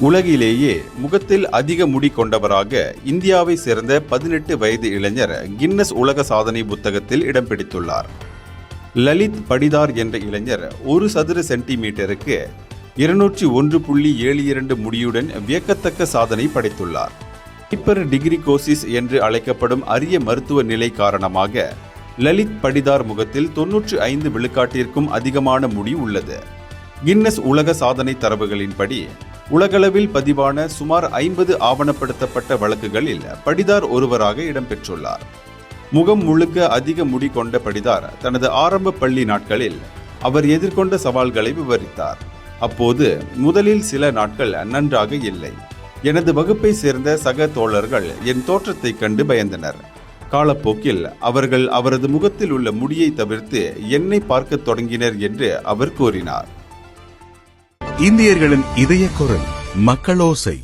உலகிலேயே முகத்தில் அதிக முடி கொண்டவராக இந்தியாவை சேர்ந்த 18 வயது இளைஞர் கின்னஸ் உலக சாதனை புத்தகத்தில் இடம் பிடித்துள்ளார். லலித் படிதார் என்ற இளைஞர் 1 சதுர சென்டிமீட்டருக்கு 201.72 முடியுடன் வியக்கத்தக்க சாதனை படைத்துள்ளார். ஹைப்பர் டிகிரிகோசிஸ் என்று அழைக்கப்படும் அரிய மருத்துவ நிலை காரணமாக லலித் படிதார் முகத்தில் 95 விழுக்காட்டிற்கும் அதிகமான முடி உள்ளது. கின்னஸ் உலக சாதனை தரவுகளின்படி உலகளவில் பதிவான சுமார் 50 ஆவணப்படுத்தப்பட்ட வழக்குகளில் படிதார் ஒருவராக இடம்பெற்றுள்ளார். முகம் முழுக்க அதிக முடி கொண்ட படிதார் தனது ஆரம்ப பள்ளி நாட்களில் அவர் எதிர்கொண்ட சவால்களை விவரித்தார். அப்போது முதலில் சில நாட்கள் நன்றாக இல்லை. எனது வகுப்பை சேர்ந்த சக தோழர்கள் என் தோற்றத்தை கண்டு பயந்தனர். காலப்போக்கில் அவர்கள் அவரது முகத்தில் உள்ள முடியை தவிர்த்து என்னை பார்க்க தொடங்கினர் என்று அவர் கூறினார். இந்தியர்களின் இதய குரல் மக்களோசை.